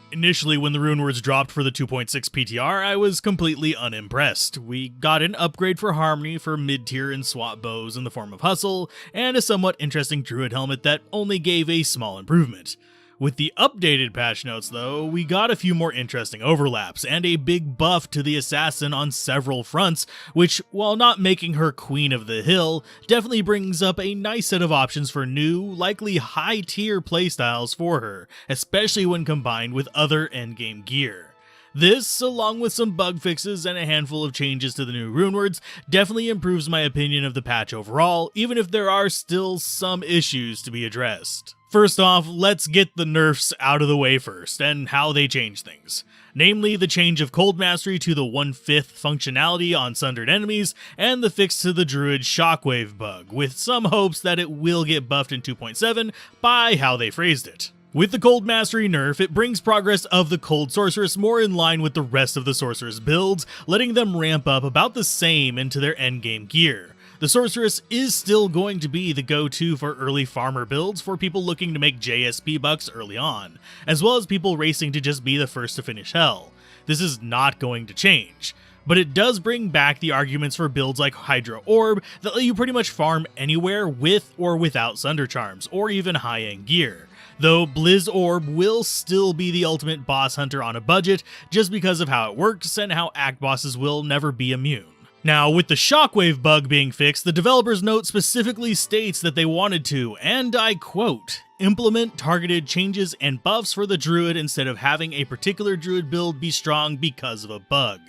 Initially, when the rune words dropped for the 2.6 PTR, I was completely unimpressed. We got an upgrade for Harmony for mid-tier and swap bows in the form of Hustle, and a somewhat interesting Druid helmet that only gave a small improvement. With the updated patch notes though, we got a few more interesting overlaps, and a big buff to the Assassin on several fronts, which, while not making her Queen of the Hill, definitely brings up a nice set of options for new, likely high-tier playstyles for her, especially when combined with other endgame gear. This, along with some bug fixes and a handful of changes to the new runewords, definitely improves my opinion of the patch overall, even if there are still some issues to be addressed. First off, let's get the nerfs out of the way first, and how they change things. Namely, the change of Cold Mastery to the 1/5 functionality on sundered enemies, and the fix to the Druid Shockwave bug, with some hopes that it will get buffed in 2.7 by how they phrased it. With the Cold Mastery nerf, it brings progress of the Cold Sorceress more in line with the rest of the Sorceress builds, letting them ramp up about the same into their endgame gear. The Sorceress is still going to be the go-to for early farmer builds for people looking to make JSP bucks early on, as well as people racing to just be the first to finish Hell. This is not going to change. But it does bring back the arguments for builds like Hydra Orb that let you pretty much farm anywhere with or without Sunder Charms, or even high-end gear. Though Blizz Orb will still be the ultimate boss hunter on a budget, just because of how it works and how act bosses will never be immune. Now, with the Shockwave bug being fixed, the developer's note specifically states that they wanted to, and I quote, implement targeted changes and buffs for the Druid instead of having a particular Druid build be strong because of a bug.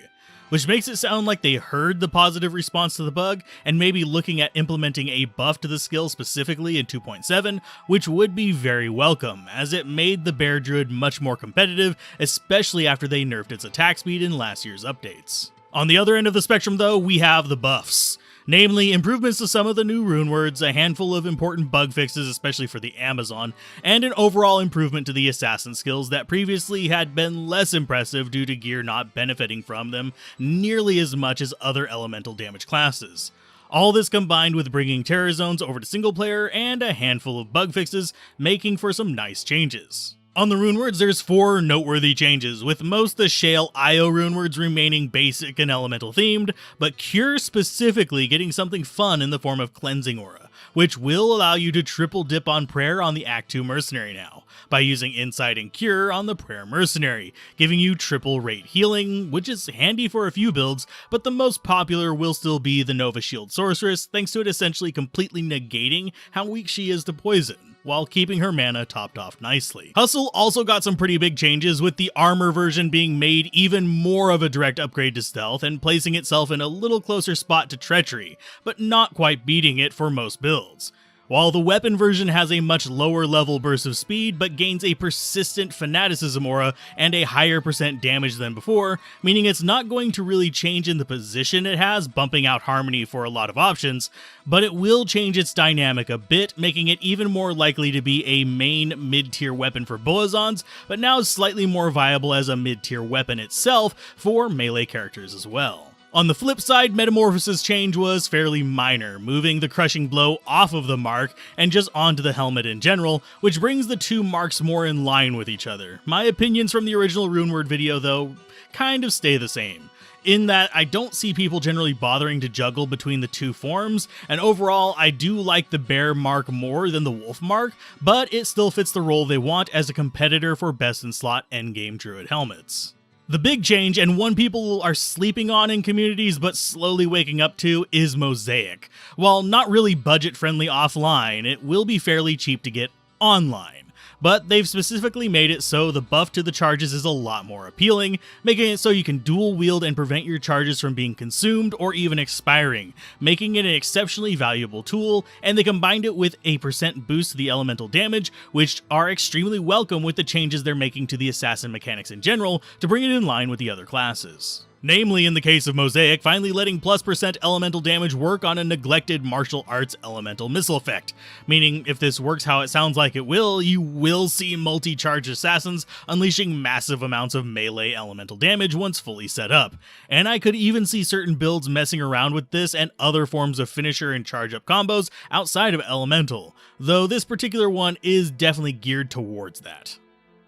Which makes it sound like they heard the positive response to the bug, and maybe looking at implementing a buff to the skill specifically in 2.7, which would be very welcome, as it made the Bear Druid much more competitive, especially after they nerfed its attack speed in last year's updates. On the other end of the spectrum though, we have the buffs. Namely, improvements to some of the new runewords, a handful of important bug fixes especially for the Amazon, and an overall improvement to the assassin skills that previously had been less impressive due to gear not benefiting from them nearly as much as other elemental damage classes. All this combined with bringing terror zones over to single player and a handful of bug fixes, making for some nice changes. On the runewords, there's 4 noteworthy changes, with most of the Shale Io runewords remaining basic and elemental themed, but Cure specifically getting something fun in the form of Cleansing Aura, which will allow you to triple dip on Prayer on the Act 2 Mercenary now, by using Insight and Cure on the Prayer Mercenary, giving you triple rate healing, which is handy for a few builds, but the most popular will still be the Nova Shield Sorceress, thanks to it essentially completely negating how weak she is to poison, while keeping her mana topped off nicely. Hustle also got some pretty big changes, with the armor version being made even more of a direct upgrade to stealth and placing itself in a little closer spot to treachery, but not quite beating it for most builds. While the weapon version has a much lower level burst of speed, but gains a persistent fanaticism aura and a higher % damage than before, meaning it's not going to really change in the position it has, bumping out Harmony for a lot of options, but it will change its dynamic a bit, making it even more likely to be a main mid-tier weapon for Boazons, but now slightly more viable as a mid-tier weapon itself for melee characters as well. On the flip side, Metamorphosis' change was fairly minor, moving the Crushing Blow off of the mark and just onto the helmet in general, which brings the 2 marks more in line with each other. My opinions from the original Runeword video, though, kind of stay the same, in that I don't see people generally bothering to juggle between the 2 forms, and overall I do like the Bear mark more than the Wolf mark, but it still fits the role they want as a competitor for best in slot endgame Druid helmets. The big change, and one people are sleeping on in communities but slowly waking up to, is Mosaic. While not really budget-friendly offline, it will be fairly cheap to get online. But they've specifically made it so the buff to the charges is a lot more appealing, making it so you can dual wield and prevent your charges from being consumed or even expiring, making it an exceptionally valuable tool, and they combined it with a % boost to the elemental damage, which are extremely welcome with the changes they're making to the assassin mechanics in general to bring it in line with the other classes. Namely, in the case of Mosaic, finally letting +% elemental damage work on a neglected martial arts elemental missile effect. Meaning, if this works how it sounds like it will, you will see multi-charge assassins unleashing massive amounts of melee elemental damage once fully set up. And I could even see certain builds messing around with this and other forms of finisher and charge-up combos outside of elemental, though this particular one is definitely geared towards that.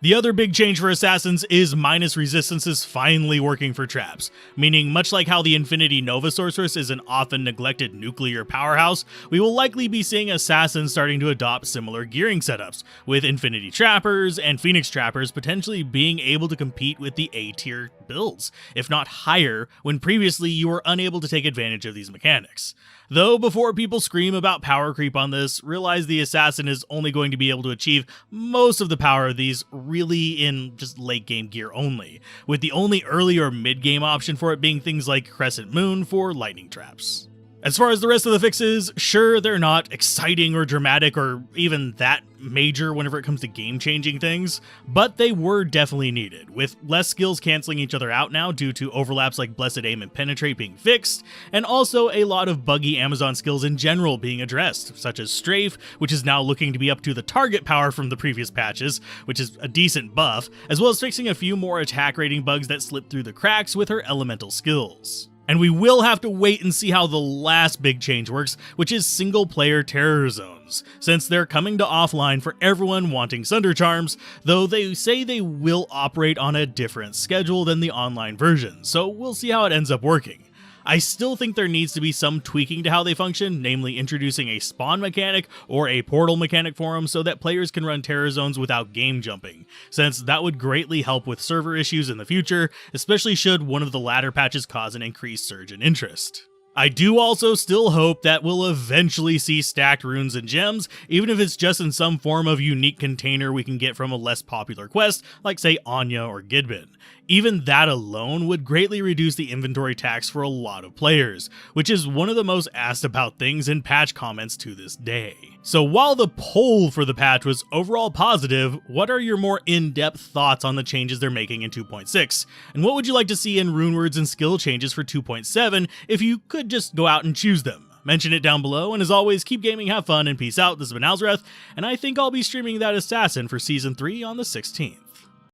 The other big change for assassins is minus resistances finally working for traps, meaning much like how the Infinity Nova Sorceress is an often neglected nuclear powerhouse, we will likely be seeing assassins starting to adopt similar gearing setups, with Infinity Trappers and Phoenix Trappers potentially being able to compete with the A-tier builds, if not higher, when previously you were unable to take advantage of these mechanics. Though before people scream about power creep on this, realize the assassin is only going to be able to achieve most of the power of these really in just late game gear only, with the only early or mid game option for it being things like Crescent Moon for lightning traps. As far as the rest of the fixes, sure, they're not exciting or dramatic or even that major whenever it comes to game-changing things, but they were definitely needed, with less skills canceling each other out now due to overlaps like Blessed Aim and Penetrate being fixed, and also a lot of buggy Amazon skills in general being addressed, such as Strafe, which is now looking to be up to the target power from the previous patches, which is a decent buff, as well as fixing a few more attack rating bugs that slip through the cracks with her elemental skills. And we will have to wait and see how the last big change works, which is single-player terror zones, since they're coming to offline for everyone wanting Sunder Charms, though they say they will operate on a different schedule than the online version, so we'll see how it ends up working. I still think there needs to be some tweaking to how they function, namely introducing a spawn mechanic or a portal mechanic for them so that players can run terror zones without game jumping, since that would greatly help with server issues in the future, especially should one of the latter patches cause an increased surge in interest. I do also still hope that we'll eventually see stacked runes and gems, even if it's just in some form of unique container we can get from a less popular quest, like say Anya or Gidbin. Even that alone would greatly reduce the inventory tax for a lot of players, which is one of the most asked about things in patch comments to this day. So while the poll for the patch was overall positive, what are your more in-depth thoughts on the changes they're making in 2.6? And what would you like to see in rune words and skill changes for 2.7 if you could just go out and choose them? Mention it down below, and as always, keep gaming, have fun, and peace out. This has been Alzorath, and I think I'll be streaming that assassin for Season 3 on the 16th.